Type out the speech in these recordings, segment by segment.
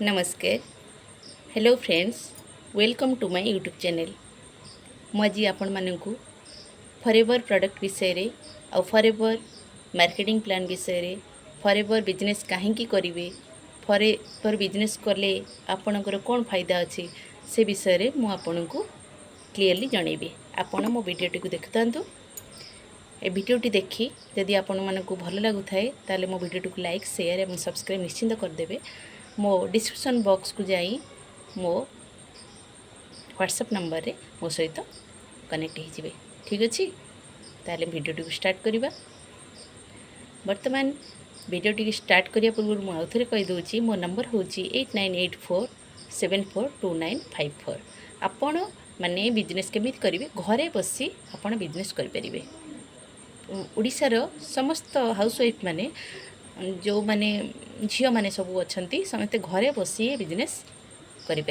नमस्कार। Hello friends, welcome to my YouTube channel. मुझे आपण मानकु फॉरएवर प्रोडक्ट विषय रे और फॉरएवर मार्केटिंग प्लान विषय रे फॉरएवर बिजनेस कहीं करेंगे, फॉरएवर बिजनेस कले आपणकर कौन फायदा अच्छी से विषय रे मु आपनको क्लीयरली जनइबी। आपण मो वीडियोटी को देखता। ए वीडियोटी देखी जदि आपण मानकु भल लगु थाए ताले मो वीडियोटी को लाइक शेयर और सब्सक्राइब निश्चिंत करदेवे। मो डिस्क्रिप्शन बॉक्स को जाई मो व्हाट्सएप नंबर रे मो सहित कनेक्ट हो। ठीक अच्छे, ताले वीडियोटी को स्टार्ट करवा। वर्तमान वीडियोटी स्टार्ट करिया पूर्व मु आउथरे कहि दोची मो नंबर होची 8984742954। आपण माने बिजनेस केमिति करिवे, घरे बसी आपण बिजनेस करि परिबे। ओडिशार समस्त हाउसवाइफ माने जो माने झियो माने सब अच्छी समस्ते घरे बसी बिजनेस करें।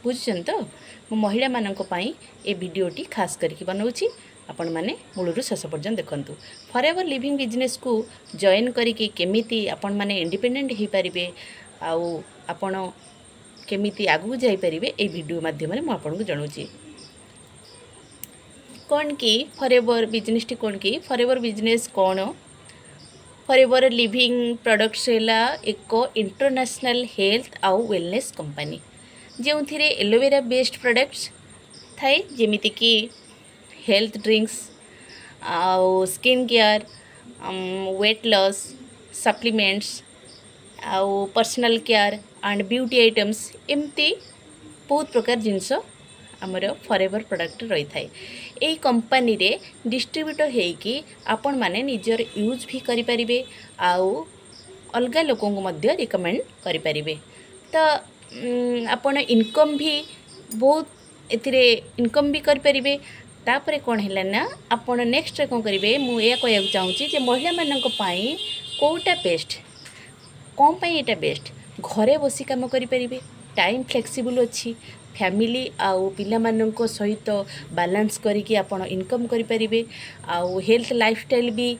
बुझुन तो मो महिला मानक पई ए वीडियोटी खास करके बनाऊँगी। आपण माने मूलरू शेष पर्यंत देखंतु। फॉरएवर लिविंग बिजनेस को जॉइन करिके केमिति आपण माने इंडिपेंडेंट हो पारिबे आउ आपण केमिति आगु जाई परिबे ए वीडियो माध्यम मु आपनको जणाउची। कौन कि फॉरएवर बिजनेस टी कौन कि फॉरएवर बिजनेस कौन? फॉरएवर लिविंग प्रोडक्ट्स है एक इंटरनेशनल हेल्थ आउ वेलनेस कंपनी जो थी एलोवेरा बेस्ड प्रोडक्ट्स थाए, जेमिति कि हेल्थ ड्रिंक्स आउ skin care, weight loss supplements आउ personal care and beauty items एमती बहुत प्रकार जिनस आमर फॉरएवर प्रोडक्ट रही थाए। यही कंपनी रे डिस्ट्रीब्यूटर होइकी आपण माने निजर यूज भी करि परिबे आउ अलगा लोकों को मध्य रिकमेंड करि परिबे। तो आपण इनकम भी बहुत एथिरे इनकम भी करि परिबे। तापरे कोन हैला ना आपण नेक्स्ट रे कोन करिवे, मु या कहया चाहूची जे महिला मानक पई कोटा बेस्ट, कौन पाई एटा बेस्ट, घरे बसी काम करि परिबे, टाइम फ्लेक्सिबल अच्छी, फैमिली आउ पिला मानक सहित बैलेंस करिके आपण इनकम करि परिबे आउ हेल्थ लाइफस्टाइल भी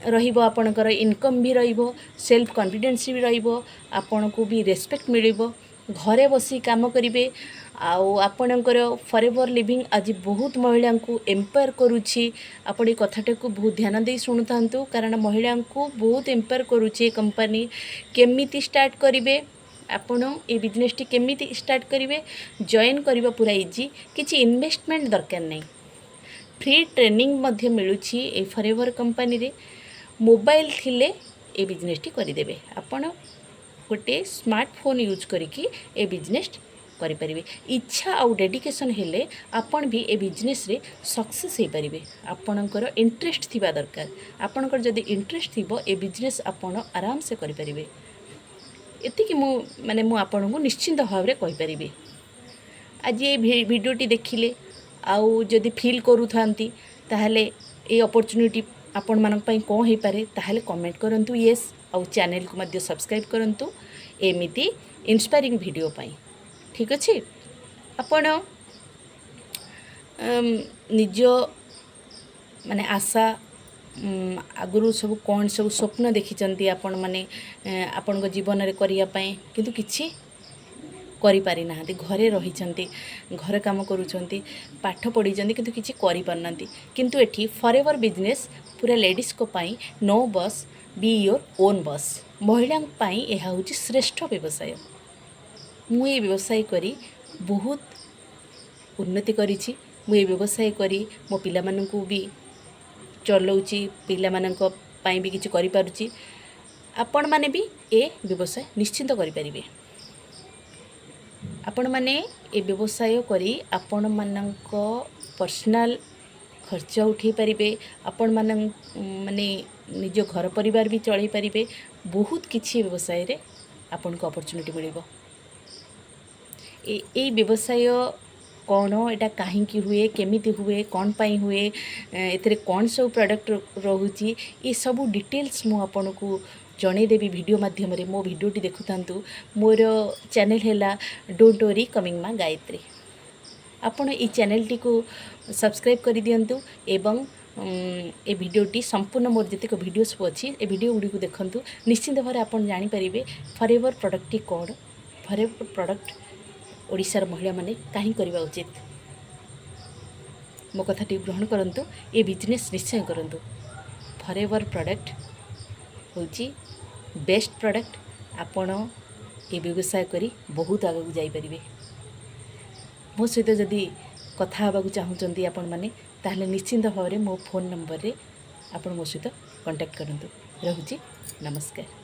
रहिबो, आपणकर इनकम भी रहिबो, सेल्फ कॉन्फिडेंस भी रहिबो, आपण को भी रेस्पेक्ट मिलिबो, घरे बसी काम करिवे आउ आपणकर फॉरएवर लिविंग आज बहुत महिला को एम्पायर करुछि। आपण ए कथाटा को बहुत ध्यान दे सुनुथांतु, कारण महिला को बहुत एम्पायर करुछि कंपनी। केमिति स्टार्ट करिवे आपण ए बिजनेस टी केमिति स्टार्ट करिवे, जॉइन करबा पूरा इजी, किछि इन्वेस्टमेंट दरकार नहीं। फ्री ट्रेनिंग मध्य मिलुछि ए फॉरएवर कंपनी रे। मोबाइल थिले ए बिजनेस टी करिदेबे, आपण गोटे स्मार्टफोन यूज करिकी ए बिजनेस करि परिबे। इच्छा आउ डेडिकेशन हेले आपण भी ए बिजनेस रे सक्सेस हे परिबे। आपणकर इंटरेस्ट थिबा दरकार, आपणकर जदि इंटरेस्ट थिबो ए बिजनेस आपण आराम से करि परिबे। एतिकी मु माने मु आपनको निश्चिंत भाव रे कहि परिबे। आज ये वीडियोटी देखिले आउ जदि फील करू थांती ताहले ए अपॉर्चुनिटी आपण मानक पई कोन हे पारे ताहले कमेंट करंतु यस, आउ चैनल को मध्य सब्सक्राइब करंतु एमिति इंस्पायरिंग वीडियो पई। ठीक अछि, आपण निज माने आशा आगुरु सब कौन सब स्वप्न देखिचंती आपण माने आपण जीवन रे करिया पई, किंतु किछि करि पारि नाहंती, घरे रहिचंती, घर काम करूचंती, पाठ पढ़ीचंती, किंतु किछि करि पारनांती। किंतु एठी फॉरएवर बिजनेस पूरा लेडीज को पई नो बस बी योर ओन बस। महिला पई एहा होची श्रेष्ठ व्यवसाय। मु ए व्यवसाय करी बहुत उन्नति करिछि। मु ए व्यवसाय करी मो पिला मानकु भी चलाउची, पिला मानक पई भी किछि करि पारुची। आपण माने भी ए व्यवसाय निश्चिंत करि परिबे। आपण माने ए व्यवसाय करी आपण मानक पर्सनल खर्च उठे पारिबे, आपण माने निज घर परिवार भी चलाई पारिबे। बहुत किछि व्यवसाय रे आपण को अपॉर्चुनिटी मिलिबो। ए व्यवसाय कौन, एटा कहीं हुए, केमिति हुए, कौन पाई हुए, एथिरे कौन सब प्रोडक्ट रहुची, ये सब डिटेल्स मु आपनको जणेदेवी वीडियो माध्यम रे। मो वीडियोटी देखुथांतु। मोर चैनल हैला डोंट वरी कमिंग गायत्री। आपण ई चैनल टी को सब्सक्राइब कर दियंतु एवं ए भिडटी संपूर्ण मोर जितक भिडियो सब अच्छी ए भिडियो गुड़ी देखूँ निश्चिंत भाव आप जानीपर फॉरएवर प्रोडक्ट टी कौन फॉरएवर प्रोडक्ट ओडिशार महिला माने कहीं करवा उचित मो कथाटी ग्रहण करूँ ये बिजनेस निश्चय करूँ फॉरएवर प्रोडक्ट हूँ बेस्ट प्रोडक्ट आपण ये व्यवसाय करी बहुत आगू जापरें मो सहित जदि कथा हाँक चाहूँगी आपण मैंने ताहले निश्चिंत भाव में मो फोन नंबर रे आपण मो सहित कांटेक्ट करंतु। रहुची नमस्कार।